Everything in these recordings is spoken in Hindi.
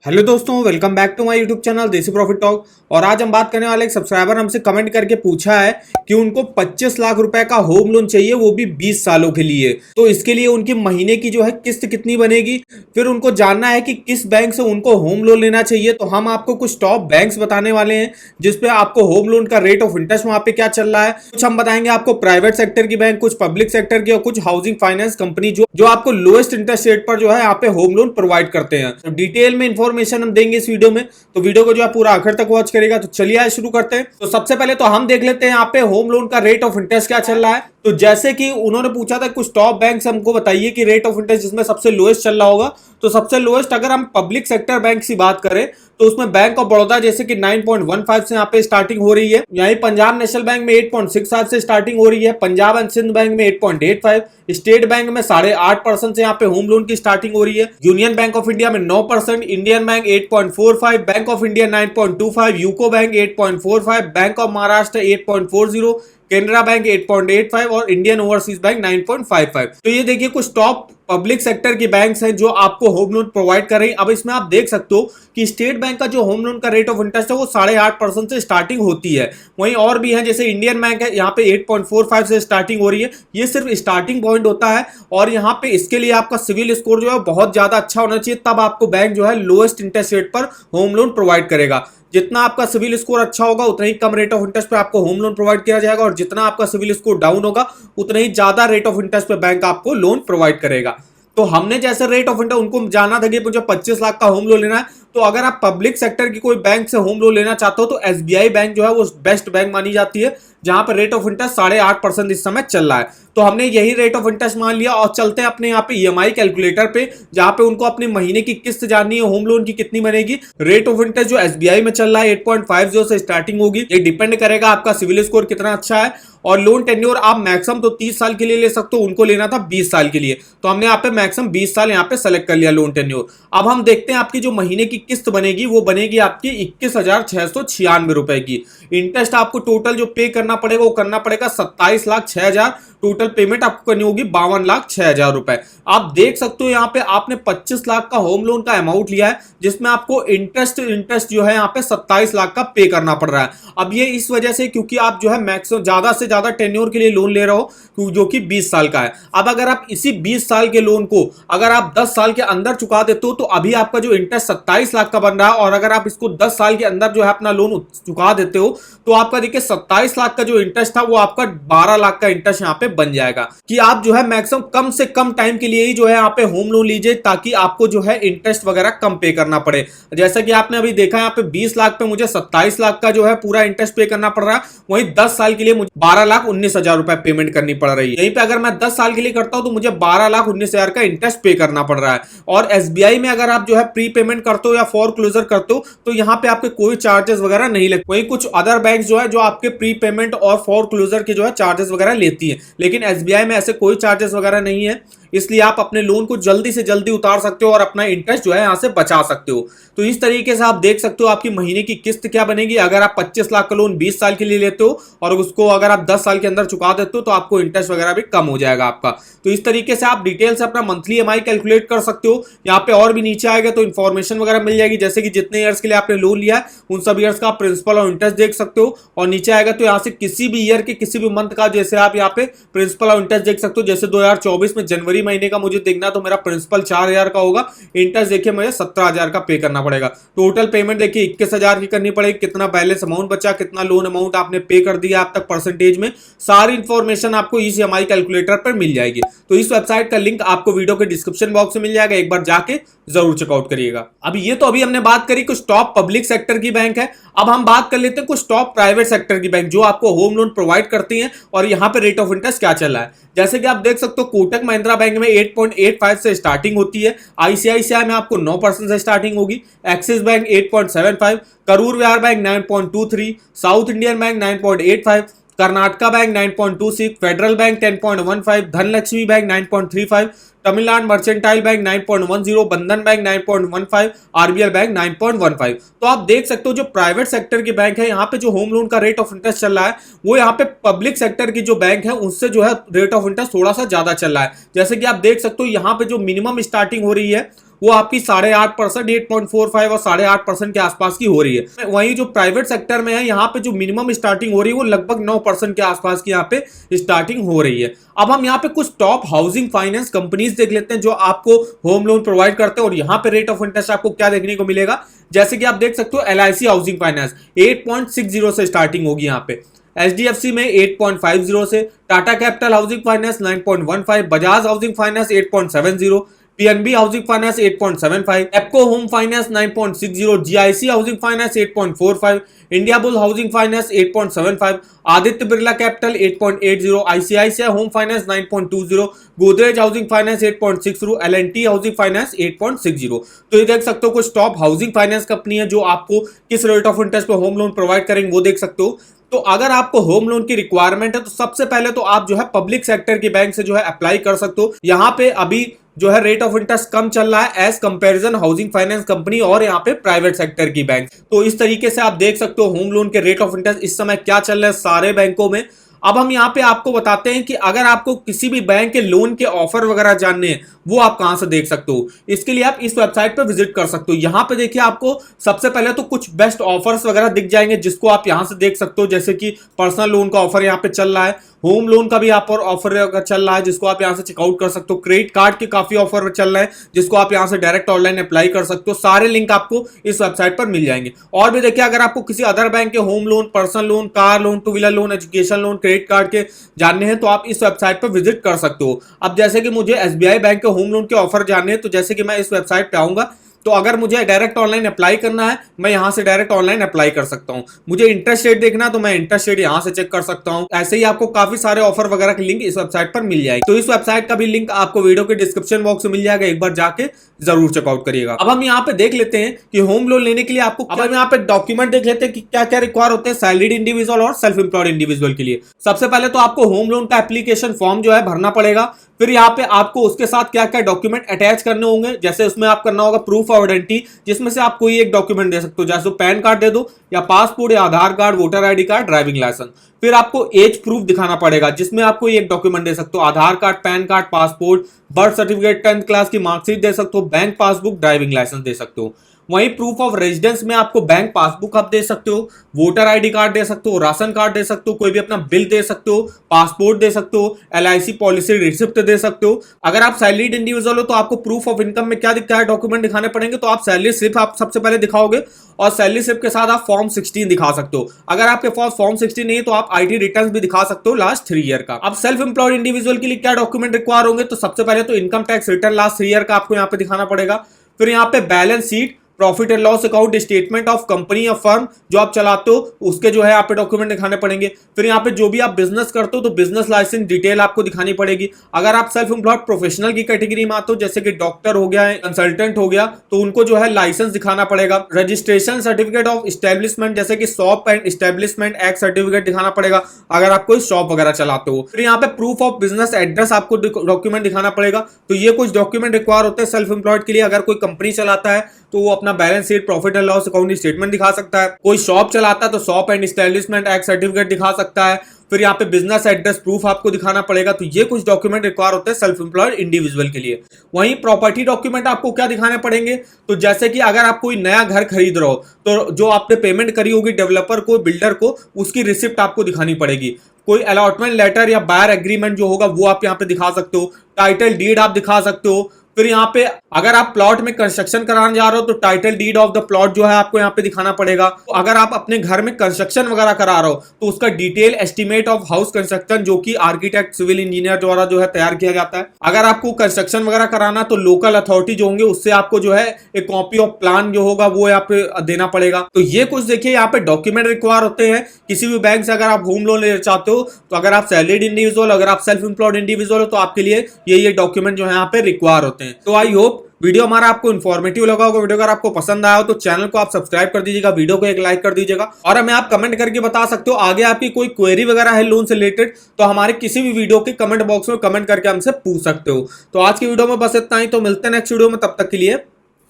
हेलो दोस्तों, welcome back to my YouTube channel Desi profit talk. और आज हम बात करने वाले एक सब्सक्राइबर हमसे कमेंट करके पूछा है कि उनको 25 लाख रुपए का होम लोन चाहिए, वो भी 20 सालों के लिए। तो इसके लिए उनकी महीने की जो है किस्त कितनी बनेगी, फिर उनको जानना है कि किस बैंक से उनको होम लोन लेना चाहिए। तो हम आपको कुछ टॉप बैंक्स बताने वाले हैं जिसपे आपको होम लोन का रेट ऑफ इंटरेस्ट वहां पे क्या चल रहा है। कुछ हम बताएंगे आपको प्राइवेट सेक्टर की बैंक, कुछ पब्लिक सेक्टर की और कुछ हाउसिंग फाइनेंस कंपनी जो आपको लोएस्ट इंटरेस्ट रेट पर जो है यहाँ पे होम लोन प्रोवाइड करते हैं। तो डिटेल में इंफॉर्मेशन हम देंगे इस वीडियो में, तो वीडियो को जो है पूरा आखिर तक वॉच करेगा। तो चलिए आज शुरू करते हैं। तो सबसे पहले तो हम देख लेते हैं यहाँ पे होम लोन का रेट ऑफ इंटरेस्ट क्या चल रहा है। तो जैसे कि उन्होंने पूछा था कुछ टॉप बैंक से हमको बताइए कि रेट ऑफ इंटरेस्ट जिसमें सबसे लोएस्ट चल रहा होगा। तो सबसे लोएस्ट अगर हम पब्लिक सेक्टर बैंक की बात करें तो उसमें बैंक ऑफ बड़ौदा जैसे कि 9.15 से यहाँ पे स्टार्टिंग हो रही है। यहीं पंजाब नेशनल बैंक में 8.65 से स्टार्टिंग हो रही है। पंजाब एंड सिंध बैंक में 8.85, स्टेट बैंक में 8.5% से यहाँ पे होम लोन की स्टार्टिंग हो रही है। यूनियन बैंक ऑफ इंडिया में 9%, Indian bank 8.45, bank of India 9.25, UCO bank 8.45, bank of Maharashtra 8.40, Canara bank 8.85 और इंडियन ओवरसीज बैंक 9.55। तो ये देखिए कुछ टॉप पब्लिक सेक्टर की बैंक्स हैं जो आपको होम लोन प्रोवाइड कर रही हैं। अब इसमें आप देख सकते हो कि स्टेट बैंक का जो होम लोन का रेट ऑफ इंटरेस्ट है वो 8.5% से स्टार्टिंग होती है। वहीं और भी हैं जैसे इंडियन बैंक है, यहाँ पे 8.45 से स्टार्टिंग हो रही है। ये सिर्फ स्टार्टिंग पॉइंट होता है और यहाँ पे इसके लिए आपका सिविल स्कोर जो है बहुत ज्यादा अच्छा होना चाहिए, तब आपको बैंक जो है लोएस्ट इंटरेस्ट रेट पर होम लोन प्रोवाइड करेगा। जितना आपका सिविल स्कोर अच्छा होगा उतना ही कम रेट ऑफ इंटरेस्ट पे आपको होम लोन प्रोवाइड किया जाएगा, और जितना आपका सिविल स्कोर डाउन होगा उतना ही ज्यादा रेट ऑफ इंटरेस्ट पे बैंक आपको लोन प्रोवाइड करेगा। तो हमने जैसे रेट ऑफ इंटरेस्ट उनको जाना था कि मुझे 25 लाख का होम लोन लेना है, तो अगर आप पब्लिक सेक्टर की कोई बैंक से होम लोन लेना चाहते हो तो एसबीआई बैंक जो है वो बेस्ट बैंक मानी जाती है, जहां पर रेट ऑफ इंटरेस्ट 8.5% इस समय चल रहा है। तो हमने यही रेट ऑफ इंटरेस्ट मान लिया और चलते हैं अपने यहाँ पे ईएमआई कैलकुलेटर पे, जहां पे उनको अपने महीने की किस्त जाननी है होम लोन की कितनी बनेगी। रेट ऑफ इंटरेस्ट जो एसबीआई में चल रहा है 8.50 से स्टार्टिंग होगी। ये डिपेंड करेगा आपका सिविल स्कोर कितना अच्छा है, और लोन टेन्योर आप मैक्सिमम तो 30 साल के लिए ले सकते हो, उनको लेना था 20 साल के लिए। तो हमने यहाँ पे मैक्सिमम 20 साल यहाँ पे सेलेक्ट कर लिया लोन टेन्योर। अब हम देखते हैं आपकी जो महीने की किस्त बनेगी वो बनेगी आपकी 21,696 रुपए की। इंटरेस्ट आपको टोटल जो पे करना पड़ेगा वो करना पड़ेगा 27,06,000। टोटल पेमेंट आपको करनी होगी 52,06,000 रुपए। आप देख सकते हो यहाँ पे आपने 25 लाख का होम लोन का अमाउंट लिया है, जिसमें आपको इंटरेस्ट जो है यहाँ पे 27 लाख का पे करना पड़ रहा है। अब ये इस वजह से क्योंकि आप जो है मैक्सिमम ज्यादा से ज्यादा टेन्योर के लिए लोन ले रहे हो जो कि 20 साल का है। अब अगर आप इसी 20 साल के लोन को अगर आप 10 साल के अंदर चुका देते हो तो अभी आपका जो इंटरेस्ट 27 लाख का बन रहा है, और अगर आप इसको 10 साल के अंदर जो है अपना लोन चुका देते हो तो आपका देखिए 27 लाख का जो इंटरेस्ट था वो आपका 12 लाख का इंटरेस्ट यहाँ पे बन जाएगा। कि आप जो है मैक्सिमम कम से कम टाइम के लिए ही जो है यहाँ पे होम लोन लीजिए, ताकि आपको जो है इंटरेस्ट वगैरह कम पे करना पड़े। जैसा कि आपने अभी देखा यहाँ पे 20 लाख पे मुझे 27 लाख का जो है पूरा इंटरेस्ट पे करना पड़ रहा है, वहीं 10 साल के लिए मुझे 12,19,000 रुपए पेमेंट करनी पड़ रही है। यहीं पे अगर मैं 10 साल के लिए करता हूं तो मुझे 12,19,000 का इंटरेस्ट पे करना पड़ रहा है। और एसबीआई में अगर आप जो है प्री पेमेंट करते हो या फॉर क्लोजर करते हो तो यहाँ पे आपके कोई चार्जेस वगैरह नहीं लगते। वहीं कुछ अदर बैंक जो है जो आपके प्री पेमेंट और फॉर क्लोजर के जो है चार्जेस वगैरह लेती है, लेकिन एसबीआई में ऐसे कोई चार्जेस वगैरह नहीं है, इसलिए आप अपने लोन को जल्दी से जल्दी उतार सकते हो और अपना इंटरेस्ट जो है यहां से बचा सकते हो। तो इस तरीके से आप देख सकते हो आपकी महीने की किस्त क्या बनेगी अगर आप 25 लाख का लोन 20 साल के लिए लेते हो, और उसको अगर आप 10 साल के अंदर चुका देते हो तो आपको इंटरेस्ट वगैरह भी कम हो जाएगा आपका। तो इस तरीके से आप डिटेल से अपना मंथली ईएमआई कैलकुलेट कर सकते हो। यहाँ पे और भी नीचे आएगा तो इन्फॉर्मेशन वगैरह मिल जाएगी, जैसे कि जितने ईयर्स के लिए आपने लोन लिया है उन सब ईयर्स का प्रिंसिपल और इंटरेस्ट देख सकते हो। और नीचे आएगा तो यहाँ से किसी भी ईयर के किसी भी मंथ का जैसे आप यहाँ पे प्रिंसिपल और इंटरेस्ट देख सकते हो। जैसे 2024 में जनवरी महीने का मुझे देखना तो मेरा प्रिंसिपल 4,000 का होगा, इंटरेस्ट देखिए मुझे 17,000 का पे करना पड़ेगा। टोटल पेमेंट देखिए 21,000 की करनी पड़ेगी। कितना बैलेंस अमाउंट बचा, कितना लोन अमाउंट आपने पे कर दिया आप तक परसेंटेज में, सारी इंफॉर्मेशन आपको इस ईएमआई कैलकुलेटर पर मिल जाएगी। तो इस वेबसाइट का लिंक आपको वीडियो के डिस्क्रिप्शन बॉक्स में मिल जाएगा, एक बार जाके जरूर चेकआउट करिएगा। अभी ये तो अभी हमने बात करी कुछ टॉप पब्लिक सेक्टर की बैंक है। अब हम बात कर लेते हैं कुछ टॉप प्राइवेट सेक्टर की बैंक जो आपको होम लोन प्रोवाइड करती हैं और यहाँ पे रेट ऑफ इंटरेस्ट क्या चल रहा है। जैसे कि आप देख सकते हो कोटक महिंद्रा बैंक में 8.85 से स्टार्टिंग होती है, आईसीआईसीआई में आपको 9% से स्टार्टिंग होगी, एक्सिस बैंक 8.75, करूर व्यापार bank 9.23, south Indian bank 9.85, Karnataka bank 9.26, federal bank 10.15, Dhanlaxmi bank 9.35, Tamil Nadu mercantile bank 9.10, बंधन बैंक 9.15, आरबीएल बैंक 9.15। तो आप देख सकते हो जो प्राइवेट सेक्टर की बैंक है यहाँ पे जो होम लोन का रेट ऑफ इंटरेस्ट चल रहा है वो यहाँ पे पब्लिक सेक्टर की जो बैंक है उससे जो है रेट ऑफ इंटरेस्ट थोड़ा सा ज्यादा चल रहा है। जैसे कि आप देख सकते हो यहाँ पे जो मिनिमम स्टार्टिंग हो रही है वो आपकी 8.5%, 8.45 और 8.5% के आसपास की हो रही है। वहीं जो प्राइवेट सेक्टर में है, यहाँ पे जो मिनिमम स्टार्टिंग हो रही है वो लगभग 9% के आसपास की यहाँ पे स्टार्टिंग हो रही है। अब हम यहाँ पे कुछ टॉप हाउसिंग फाइनेंस कंपनीज देख लेते हैं जो आपको होम लोन प्रोवाइड करते हैं, और यहाँ पे रेट ऑफ इंटरेस्ट आपको क्या देखने को मिलेगा। जैसे कि आप देख सकते हो, LIC हाउसिंग फाइनेंस 8.60 से स्टार्टिंग होगी यहाँ पे, HDFC में 8.50 से, Tata capital housing finance 9.15, Bajaj housing finance 8.70, PNB housing finance 8.75, एप्को home finance 9.60, GIC housing finance 8.45, India bull housing finance 8.75, Aditya Birla capital 8.80, ICICI home finance 9.20, Godrej housing finance 8.60, L&T housing finance 8.60। तो ये देख सकते हो कुछ टॉप हाउसिंग फाइनेंस कंपनी है जो आपको किस रेट ऑफ इंटरेस्ट पे होम लोन प्रोवाइड करेंगे वो देख सकते हो। तो अगर आपको होम लोन की रिक्वायरमेंट है तो सबसे पहले तो आप जो है पब्लिक सेक्टर की बैंक से जो है अप्लाई कर सकते हो। यहाँ पे अभी जो है रेट ऑफ इंटरेस्ट कम चल रहा है as comparison housing finance company और यहाँ पे प्राइवेट सेक्टर की बैंक। तो इस तरीके से आप देख सकते हो होम लोन के रेट ऑफ इंटरेस्ट इस समय क्या चल रहा है सारे बैंकों में। अब हम यहाँ पे आपको बताते हैं कि अगर आपको किसी भी बैंक के लोन के ऑफर वगैरह जानने हैं वो आप कहां से देख सकते हो। इसके लिए आप इस वेबसाइट पर विजिट कर सकते हो। यहाँ पे देखिए आपको सबसे पहले तो कुछ बेस्ट ऑफर्स वगैरह दिख जाएंगे जिसको आप यहां से देख सकते हो, जैसे कि पर्सनल लोन का ऑफर यहाँ पे चल रहा है, होम लोन का भी यहाँ पर ऑफर चल रहा है जिसको आप यहाँ से चेकआउट कर सकते हो, क्रेडिट कार्ड के काफी ऑफर चल रहे हैं जिसको आप यहाँ से डायरेक्ट ऑनलाइन अप्लाई कर सकते हो। सारे लिंक आपको इस वेबसाइट पर मिल जाएंगे। और भी देखिए अगर आपको किसी अदर बैंक के home loan, personal loan, car loan, two wheeler loan, education loan, credit card के जानने हैं तो आप इस वेबसाइट पर विजिट कर सकते हो। अब जैसे कि मुझे SBI बैंक के होम लोन के ऑफर जानने हैं तो जैसे कि मैं इस वेबसाइट पे आऊंगा तो अगर मुझे डायरेक्ट ऑनलाइन अप्लाई करना है मैं यहां से डायरेक्ट ऑनलाइन अप्लाई कर सकता हूं। मुझे इंटरेस्ट रेट देखना है तो मैं इंटरेस्ट रेट यहां से चेक कर सकता हूं। ऐसे ही आपको काफी सारे ऑफर वगैरह की लिंक इस वेबसाइट पर मिल जाएगी। तो इस वेबसाइट का भी लिंक आपको वीडियो के डिस्क्रिप्शन बॉक्स में मिल जाएगा, एक बार जाके जरूर चेकआउट करिएगा। अब हम यहाँ पे देख लेते हैं कि होम लोन लेने के लिए आपको, अब हम यहाँ पे डॉक्यूमेंट देख लेते हैं कि क्या क्या रिक्वायर होते हैं सैलरीड इंडिविजुअल और सेल्फ एम्प्लॉयड इंडिविजुअल के लिए। सबसे पहले तो आपको होम लोन का एप्लीकेशन फॉर्म जो है भरना पड़ेगा। फिर यहाँ पे आपको उसके साथ क्या क्या डॉक्यूमेंट अटैच करने होंगे, जैसे उसमें आप करना होगा प्रूफ ऑफ आइडेंटिटी, जिसमें से आप कोई एक डॉक्यूमेंट दे सकते हो, जैसे पैन कार्ड दे दो या पासपोर्ट या Aadhaar card, voter ID card, driving licence. फिर आपको एज प्रूफ दिखाना पड़ेगा जिसमें आप कोई एक डॉक्यूमेंट दे सकते हो, Aadhaar card, PAN card, passport, birth certificate, 10th class की मार्कशीट दे सकते हो, बैंक पासबुक, ड्राइविंग लाइसेंस दे सकते हो। वहीं प्रूफ ऑफ रेजिडेंस में आपको बैंक पासबुक आप दे सकते हो, वोटर ID कार्ड दे सकते हो, राशन कार्ड दे सकते हो, कोई भी अपना बिल दे सकते हो, पासपोर्ट दे सकते हो, LIC पॉलिसी रिसिप्ट दे सकते हो। अगर आप सैलरीड इंडिविजुअल हो तो आपको प्रूफ ऑफ इनकम में क्या दिखता है डॉक्यूमेंट दिखाने पड़ेंगे, तो आप सैलरी स्लिप आप सबसे पहले दिखाओगे और सैलरी स्लिप के साथ आप फॉर्म 16 दिखा सकते हो। अगर आपके पास फॉर्म 16 नहीं है तो आप IT रिटर्न भी दिखा सकते हो लास्ट 3 ईयर का। अब सेल्फ एम्प्लॉयड इंडिविजुअल के लिए क्या डॉक्यूमेंट रिक्वायर होंगे, तो सबसे पहले तो income tax return last 3 year का आपको यहाँ पे दिखाना पड़ेगा। फिर यहाँ पे balance sheet, profit and loss account, statement of company या फर्म जो आप चलाते हो उसके जो है आप पे डॉक्यूमेंट दिखाने पड़ेंगे। फिर यहाँ पे जो भी आप बिजनेस करते हो तो बिजनेस लाइसेंस डिटेल आपको दिखानी पड़ेगी। अगर आप सेल्फ एम्प्लॉयड प्रोफेशनल की कैटेगरी में आते हो, जैसे कि डॉक्टर हो गया, कंसल्टेंट हो गया, तो उनको जो है लाइसेंस दिखाना पड़ेगा। रजिस्ट्रेशन सर्टिफिकेट ऑफ एस्टेब्लिशमेंट, जैसे कि shop and establishment act certificate दिखाना पड़ेगा अगर आप कोई शॉप वगैरह चलाते हो। फिर यहाँ पे प्रूफ ऑफ बिजनेस एड्रेस आपको डॉक्यूमेंट दिखाना पड़ेगा। तो ये कुछ डॉक्यूमेंट रिक्वायर होते हैं सेल्फ एम्प्लॉयड के लिए। अगर कोई कंपनी चलाता है तो वो अपना balance sheet, profit and loss account statement दिखा सकता है। कोई शॉप चलाता है तो shop and establishment act certificate दिखा सकता है। फिर यहाँ पे बिजनेस एड्रेस प्रूफ आपको दिखाना पड़ेगा। तो ये कुछ डॉक्यूमेंट रिक्वायर होते हैं सेल्फ एम्प्लॉयड इंडिविजुअल के लिए। वहीं प्रॉपर्टी डॉक्यूमेंट आपको क्या दिखाने पड़ेंगे, तो जैसे कि अगर आप कोई नया घर खरीद रहे हो तो जो आपने पेमेंट करी होगी डेवलपर को, बिल्डर को, उसकी रिसिप्ट आपको दिखानी पड़ेगी। कोई अलॉटमेंट लेटर या बायर एग्रीमेंट जो होगा वो आप यहाँ पे दिखा सकते हो। टाइटल डीड आप दिखा सकते हो। फिर यहाँ पे अगर आप प्लॉट में कंस्ट्रक्शन कराने जा रहे हो तो title deed of the plot जो है आपको यहाँ पे दिखाना पड़ेगा। तो अगर आप अपने घर में कंस्ट्रक्शन वगैरह करा रहे हो तो उसका detail estimate of house construction जो कि आर्किटेक्ट, सिविल इंजीनियर द्वारा जो है तैयार किया जाता है। अगर आपको कंस्ट्रक्शन वगैरह कराना तो लोकल अथॉरिटी जो होंगे उससे आपको जो है एक कॉपी ऑफ प्लान जो होगा वो यहाँ पे देना पड़ेगा। तो ये कुछ देखिए यहाँ पे डॉक्यूमेंट रिक्वायर होते हैं किसी भी बैंक से अगर आप होम लोन लेना चाहते हो। तो अगर आप सैलरीड इंडिविजुअल, अगर आप सेल्फ एम्प्लॉयड इंडिविजुअल हो तो आपके लिए ये डॉक्यूमेंट जो है यहाँ पे रिक्वायर होते हैं। तो आई होप वीडियो हमारा आपको इन्फॉर्मेटिव लगा होगा। वीडियो अगर आपको पसंद आया हो तो चैनल को आप सब्सक्राइब कर दीजिएगा, वीडियो को एक लाइक कर दीजिएगा और हमें आप कमेंट करके बता सकते हो आगे आपकी कोई क्वेरी वगैरह है लोन से रिलेटेड तो हमारे किसी भी वीडियो के कमेंट बॉक्स में कमेंट करके हमसे पूछ सकते हो। तो आज की वीडियो में बस इतना ही, तो मिलते हैं नेक्स्ट वीडियो में, तब तक के लिए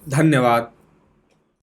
धन्यवाद।